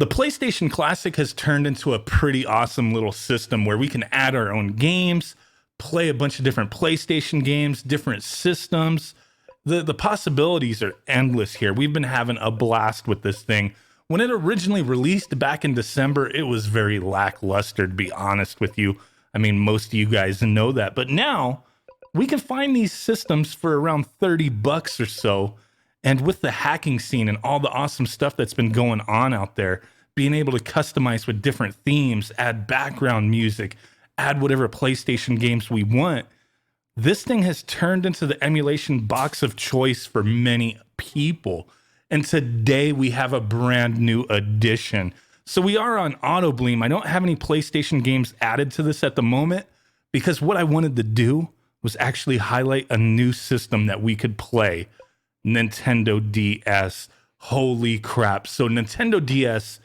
The PlayStation Classic has turned into a pretty awesome little system where we can add our own games, play a bunch of different PlayStation games, different systems. The possibilities are endless here. We've been having a blast with this thing. When it originally released back in December, it was very lackluster, to be honest with you. I mean, most of you guys know that. But now we can find these systems for around $30 or so. And with the hacking scene and all the awesome stuff that's been going on out there, being able to customize with different themes, add background music, add whatever PlayStation games we want, this thing has turned into the emulation box of choice for many people. And today we have a brand new addition. So we are on AutoBleem. I don't have any PlayStation games added to this at the moment because what I wanted to do was actually highlight a new system that we could play. Nintendo DS. Holy crap. So Nintendo DS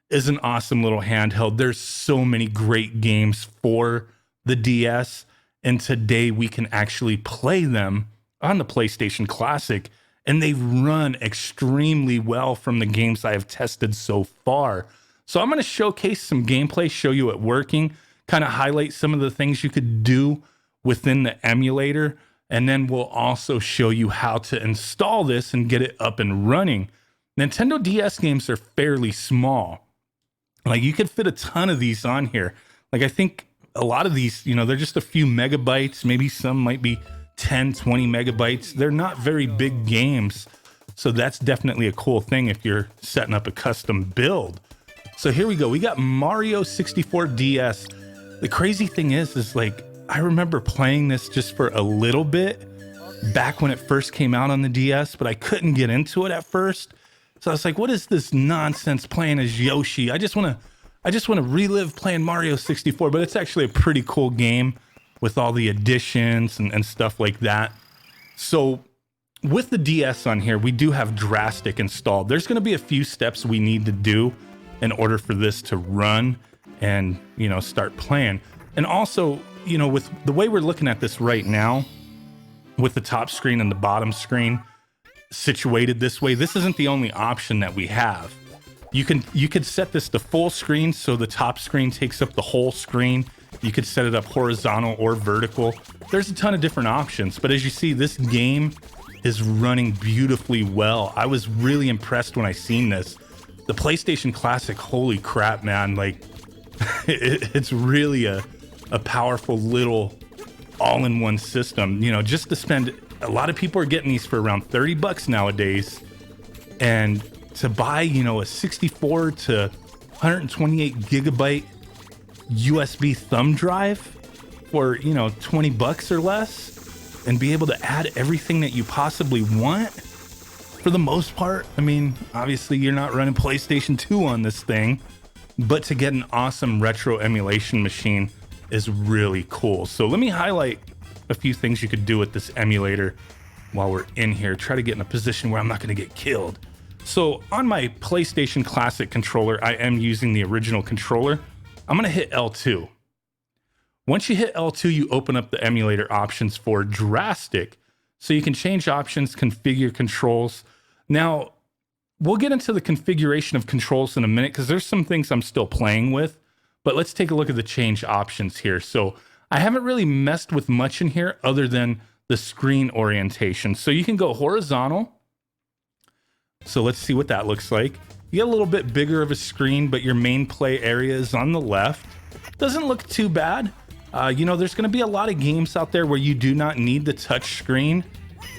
is an awesome little handheld. There's so many great games for the DS, and today we can actually play them on the PlayStation Classic, and they run extremely well from the games I have tested so far. So I'm going to showcase some gameplay, show you it working, kind of highlight some of the things you could do within the emulator, and then we'll also show you how to install this and get it up and running. Nintendo DS games are fairly small. Like, you could fit a ton of these on here. Like, I think a lot of these, you know, they're just a few megabytes. Maybe some might be 10, 20 megabytes. They're not very big games. So that's definitely a cool thing if you're setting up a custom build. So here we go. We got Mario 64 DS. The crazy thing is like, I remember playing this just for a little bit back when it first came out on the DS, but I couldn't get into it at first. So I was like, what is this nonsense playing as Yoshi? I just want to relive playing Mario 64, but it's actually a pretty cool game with all the additions and stuff like that. So with the DS on here, we do have Drastic installed. There's going to be a few steps we need to do in order for this to run and, you know, start playing. And also, you know, with the way we're looking at this right now, with the top screen and the bottom screen situated this way, this isn't the only option that we have. You could set this to full screen, so the top screen takes up the whole screen. You could set it up horizontal or vertical. There's a ton of different options, but as you see, this game is running beautifully well. I was really impressed when I seen this. The PlayStation Classic, holy crap, man. Like, it's really a powerful little all-in-one system. You know, just to spend, a lot of people are getting these for around $30 nowadays, and to buy, you know, a 64 to 128 gigabyte USB thumb drive for, you know, $20 or less, and be able to add everything that you possibly want, for the most part. I mean, obviously you're not running PlayStation 2 on this thing, but to get an awesome retro emulation machine is really cool. So let me highlight a few things you could do with this emulator while we're in here. Try to get in a position where I'm not going to get killed. So on my PlayStation Classic controller, I am using the original controller. I'm going to hit L2. Once you hit L2, you open up the emulator options for Drastic. So you can change options, configure controls. Now, we'll get into the configuration of controls in a minute because there's some things I'm still playing with. But let's take a look at the change options here. So I haven't really messed with much in here other than the screen orientation. So you can go horizontal. So let's see what that looks like. You get a little bit bigger of a screen, but your main play area is on the left. Doesn't look too bad. You know, there's going to be a lot of games out there where you do not need the touch screen.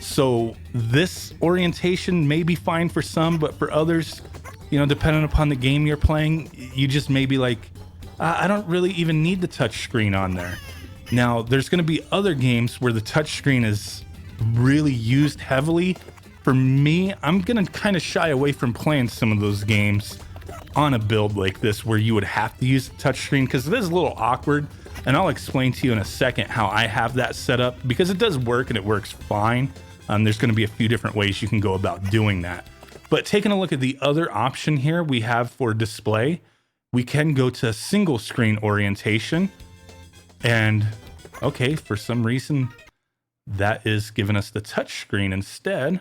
So this orientation may be fine for some, but for others, you know, depending upon the game you're playing, you just may be like, I don't really even need the touch screen on there. Now, there's going to be other games where the touch screen is really used heavily. For me, I'm going to kind of shy away from playing some of those games on a build like this where you would have to use the touch screen, because it is a little awkward. And I'll explain to you in a second how I have that set up, because it does work and it works fine. There's going to be a few different ways you can go about doing that. But taking a look at the other option here we have for display, we can go to single screen orientation. And okay, for some reason, that is giving us the touch screen instead.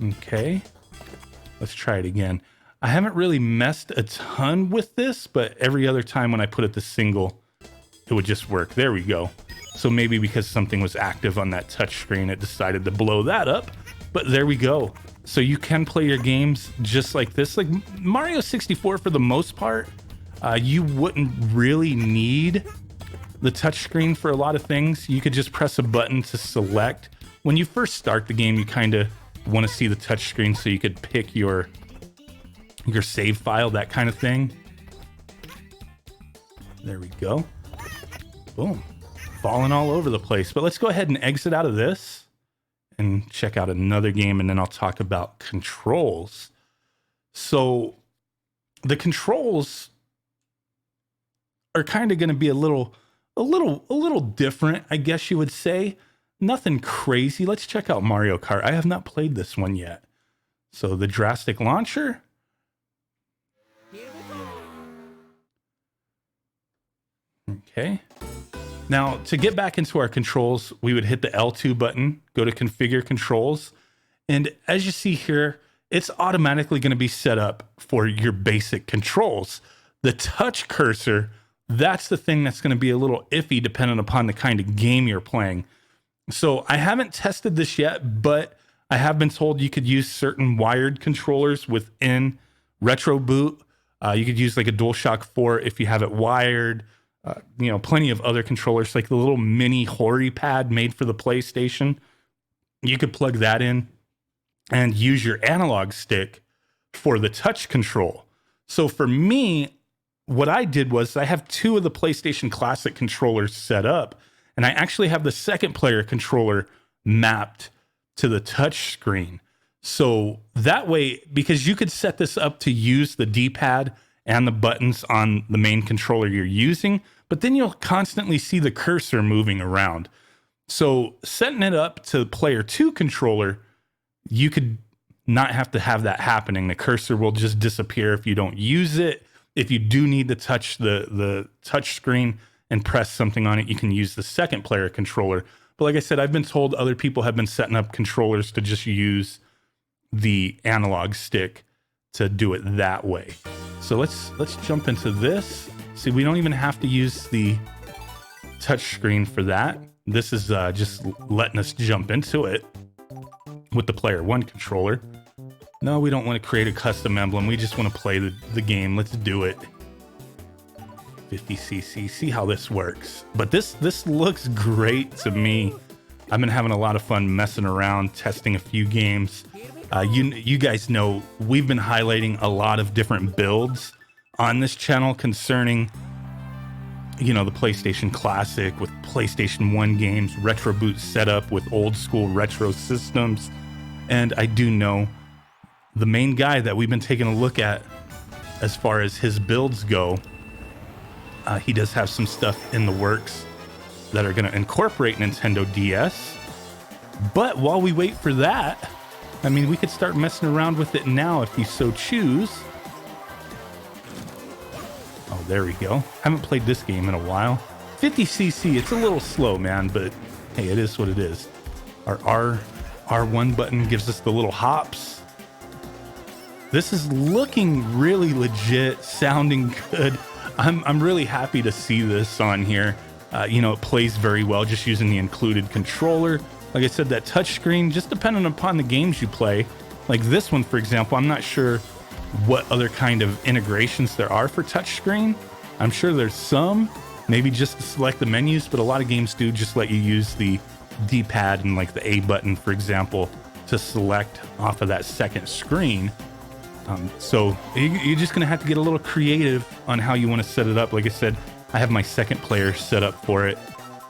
Okay, let's try it again. I haven't really messed a ton with this, but every other time when I put it to single, it would just work. There we go. So maybe because something was active on that touch screen, it decided to blow that up. But there we go. So you can play your games just like this. Like Mario 64, for the most part, you wouldn't really need the touch screen for a lot of things. You could just press a button to select. When you first start the game, you kind of want to see the touch screen so you could pick your save file, that kind of thing. There we go. Boom. Falling all over the place. But let's go ahead and exit out of this and check out another game, and then I'll talk about controls. So the controls are kind of going to be a little different, I guess you would say. Nothing crazy. Let's check out Mario Kart. I have not played this one yet. So the drastic launcher. Okay. Now, to get back into our controls, we would hit the L2 button, go to configure controls. And as you see here, it's automatically going to be set up for your basic controls. The touch cursor, that's the thing that's going to be a little iffy depending upon the kind of game you're playing. So I haven't tested this yet, but I have been told you could use certain wired controllers within Retro Boot. You could use like a DualShock 4 if you have it wired. Plenty of other controllers, like the little mini Hori pad made for the PlayStation. You could plug that in and use your analog stick for the touch control. So for me, what I did was I have two of the PlayStation Classic controllers set up, and I actually have the second player controller mapped to the touch screen. So that way, because you could set this up to use the D-pad and the buttons on the main controller you're using, but then you'll constantly see the cursor moving around. So setting it up to player 2 controller, you could not have to have that happening. The cursor will just disappear if you don't use it. If you do need to touch the touch screen and press something on it, you can use the second player controller. But like I said, I've been told other people have been setting up controllers to just use the analog stick to do it that way. So let's jump into this. See, we don't even have to use the touch screen for that. This is just letting us jump into it with the player 1 controller. No, we don't want to create a custom emblem. We just want to play the game. Let's do it. 50cc, see how this works. But this looks great to me. I've been having a lot of fun messing around, testing a few games. You guys know we've been highlighting a lot of different builds on this channel concerning, the PlayStation Classic with PlayStation 1 games, Retro Boot setup with old school retro systems. And I do know the main guy that we've been taking a look at as far as his builds go, he does have some stuff in the works that are going to incorporate Nintendo DS. But while we wait for that, we could start messing around with it now if you so choose. Oh, there we go. Haven't played this game in a while. 50cc, it's a little slow, man, but hey, it is what it is. Our R1 button gives us the little hops. This is looking really legit, sounding good. I'm really happy to see this on here. It plays very well just using the included controller. Like I said, that touchscreen, just depending upon the games you play. Like this one, for example, I'm not sure what other kind of integrations there are for touchscreen. I'm sure there's some, maybe just to select the menus, but a lot of games do just let you use the D-pad and like the A button, for example, to select off of that second screen. So you're just gonna have to get a little creative on how you want to set it up. Like I said, I have my second player set up for it,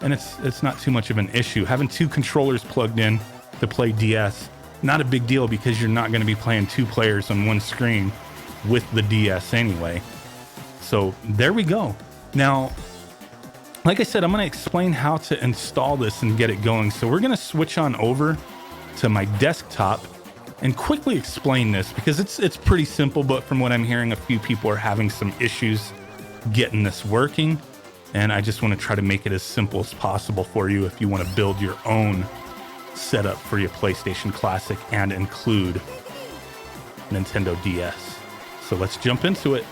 and it's not too much of an issue. Having two controllers plugged in to play DS, not a big deal because you're not going to be playing two players on one screen with the DS anyway. So there we go. Now, like I said, I'm going to explain how to install this and get it going. So we're going to switch on over to my desktop and quickly explain this because it's pretty simple, but from what I'm hearing, a few people are having some issues getting this working. And I just want to try to make it as simple as possible for you if you want to build your own setup for your PlayStation Classic and include Nintendo DS. So let's jump into it.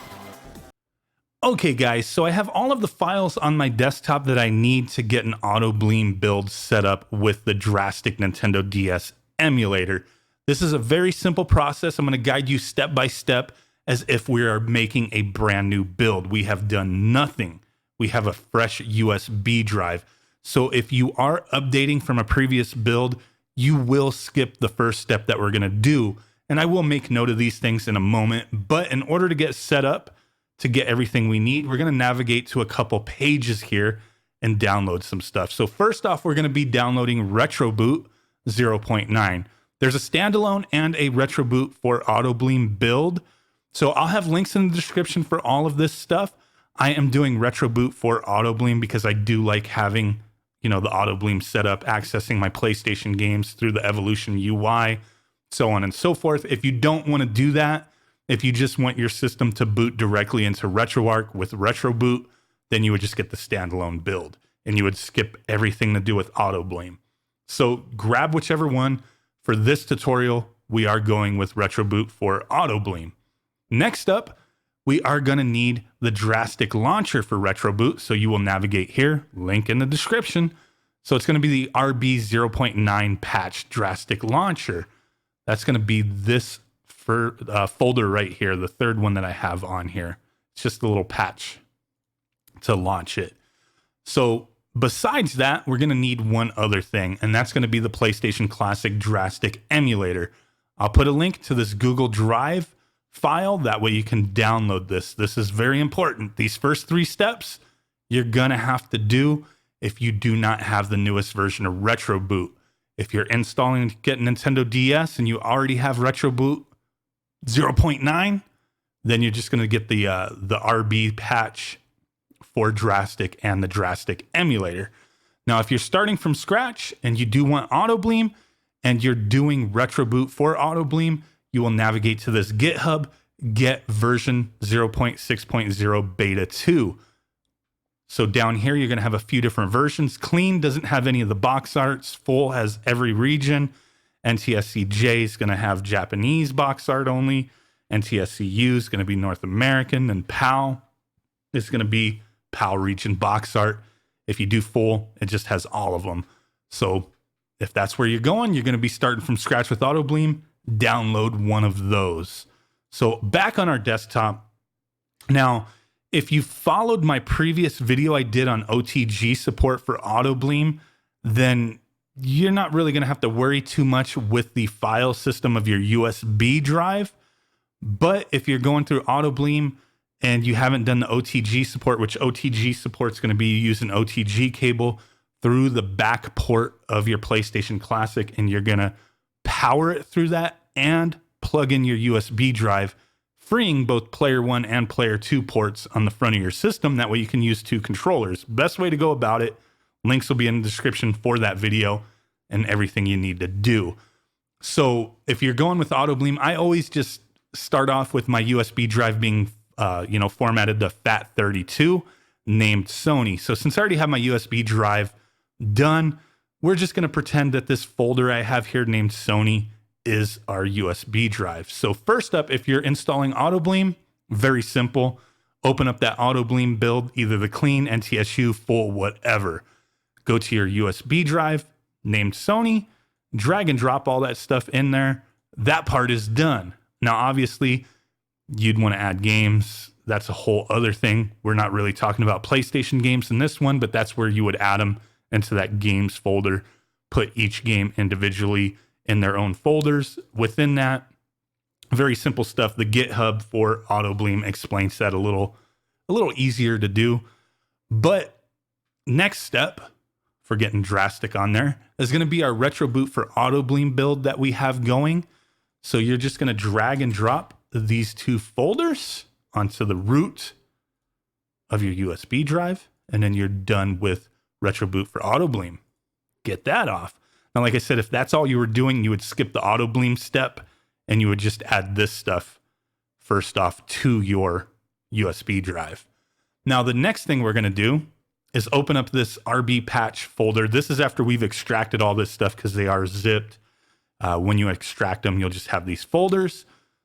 Okay guys, so I have all of the files on my desktop that I need to get an AutoBleem build set up with the Drastic Nintendo DS emulator. This is a very simple process. I'm going to guide you step by step as if we are making a brand new build. We have done nothing. We have a fresh USB drive. So if you are updating from a previous build, you will skip the first step that we're going to do. And I will make note of these things in a moment. But in order to get set up, to get everything we need, we're going to navigate to a couple pages here and download some stuff. So first off, we're going to be downloading RetroBoot 0.9. There's a standalone and a RetroBoot for AutoBleem build. So I'll have links in the description for all of this stuff. I am doing RetroBoot for AutoBleem because I do like having, the AutoBleem setup, accessing my PlayStation games through the Evolution UI, so on and so forth. If you don't want to do that, if you just want your system to boot directly into RetroArch with RetroBoot, then you would just get the standalone build and you would skip everything to do with AutoBleem. So grab whichever one. For this tutorial, we are going with RetroBoot for AutoBleem. Next up, we are going to need the Drastic launcher for RetroBoot. So you will navigate here, link in the description. So it's going to be the RB 0.9 patch Drastic launcher. That's going to be this folder right here, the third one that I have on here. It's just a little patch to launch it. So besides that, we're going to need one other thing, and that's going to be the PlayStation Classic Drastic emulator. I'll put a link to this Google Drive file. That way you can download this. This is very important. These first 3 steps you're going to have to do if you do not have the newest version of RetroBoot. If you're installing to get Nintendo DS and you already have RetroBoot 0.9, then you're just going to get the RB patch for Drastic and the Drastic emulator. Now, if you're starting from scratch and you do want AutoBleem and you're doing RetroBoot for AutoBleem, you will navigate to this GitHub, get version 0.6.0 beta 2. So down here, you're going to have a few different versions. Clean doesn't have any of the box arts. Full has every region. NTSC-J is going to have Japanese box art only. NTSC-U is going to be North American. And PAL is going to be PAL region box art. If you do full, it just has all of them. So if that's where you're going, you're going to be starting from scratch with AutoBleem. Download one of those. So back on our desktop. Now, if you followed my previous video I did on OTG support for AutoBleem, then you're not really going to have to worry too much with the file system of your USB drive. But if you're going through AutoBleem and you haven't done the OTG support, which OTG support is going to be using OTG cable through the back port of your PlayStation Classic, and you're going to power it through that and plug in your USB drive, freeing both player 1 and player 2 ports on the front of your system. That way you can use 2 controllers. Best way to go about it. Links will be in the description for that video and everything you need to do. So if you're going with AutoBleem, I always just start off with my USB drive being, formatted to FAT32, named Sony. So since I already have my USB drive done, we're just going to pretend that this folder I have here named Sony is our USB drive. So first up, if you're installing AutoBleem, very simple. Open up that AutoBleem build, either the clean, NTSU, full, whatever. Go to your USB drive named Sony, drag and drop all that stuff in there. That part is done. Now, obviously, you'd want to add games. That's a whole other thing. We're not really talking about PlayStation games in this one, but that's where you would add them into that games folder, put each game individually in their own folders. Within that, very simple stuff. The GitHub for AutoBleem explains that a little easier to do. But next step for getting Drastic on there is going to be our RetroBoot for AutoBleem build that we have going. So you're just going to drag and drop these 2 folders onto the root of your USB drive, and then you're done with RetroBoot for AutoBleem. Get that off. Now, like I said, if that's all you were doing, you would skip the AutoBleem step and you would just add this stuff first off to your USB drive. Now, the next thing we're going to do is open up this RB patch folder. This is after we've extracted all this stuff because they are zipped. When you extract them, you'll just have these folders.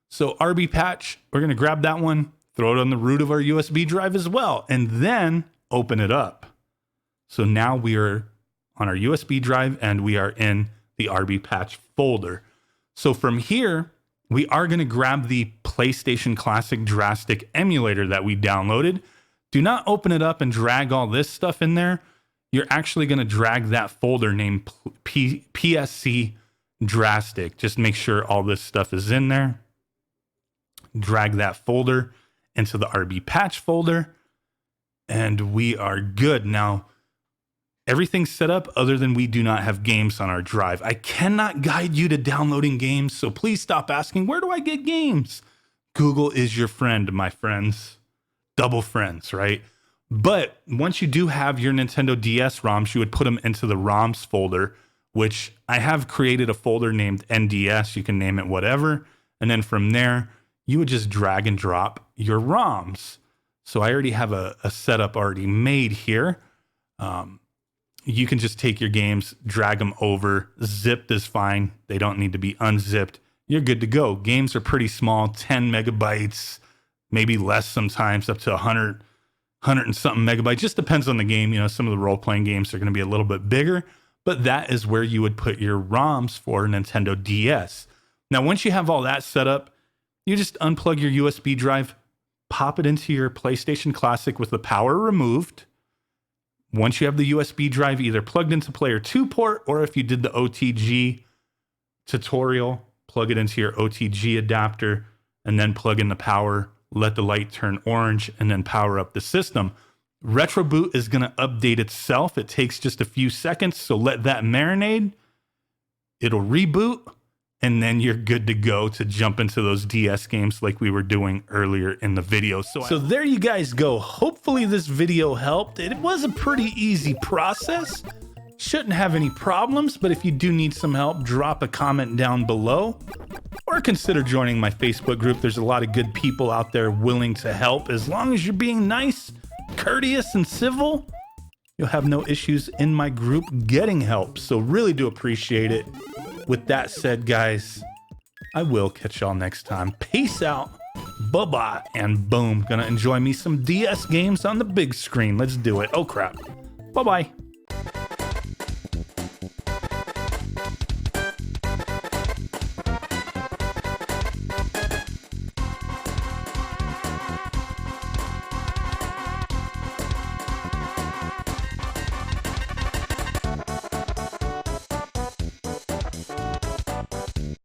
So RB patch, we're going to grab that one, throw it on the root of our USB drive as well, and then open it up. So now we are on our USB drive and we are in the RB patch folder. So from here, we are going to grab the PlayStation Classic Drastic emulator that we downloaded. Do not open it up and drag all this stuff in there. You're actually going to drag that folder named PSC Drastic. Just make sure all this stuff is in there. Drag that folder into the RB patch folder, and we are good. Now, everything's set up other than we do not have games on our drive. I cannot guide you to downloading games, so please stop asking, where do I get games? Google is your friend, my friends. Double friends, right? But once you do have your Nintendo DS ROMs, you would put them into the ROMs folder, which I have created a folder named NDS. You can name it whatever. And then from there, you would just drag and drop your ROMs. So I already have a setup already made here. You can just take your games, drag them over. Zipped is fine. They don't need to be unzipped. You're good to go. Games are pretty small, 10 megabytes, maybe less sometimes, up to 100 and something megabytes. Just depends on the game. You know, some of the role-playing games are going to be a little bit bigger, but that is where you would put your ROMs for Nintendo DS. Now, once you have all that set up, you just unplug your USB drive, pop it into your PlayStation Classic with the power removed. Once you have the USB drive either plugged into Player 2 port, or if you did the OTG tutorial, plug it into your OTG adapter and then plug in the power, let the light turn orange, and then power up the system. RetroBoot is going to update itself. It takes just a few seconds, so let that marinate. It'll reboot, and then you're good to go to jump into those DS games like we were doing earlier in the video. So there you guys go. Hopefully this video helped. It was a pretty easy process. Shouldn't have any problems, but if you do need some help, drop a comment down below or consider joining my Facebook group. There's a lot of good people out there willing to help. As long as you're being nice, courteous, and civil, you'll have no issues in my group getting help. So really do appreciate it. With that said, guys, I will catch y'all next time. Peace out. Bye-bye. And boom, gonna enjoy me some DS games on the big screen. Let's do it. Oh, crap. Bye-bye.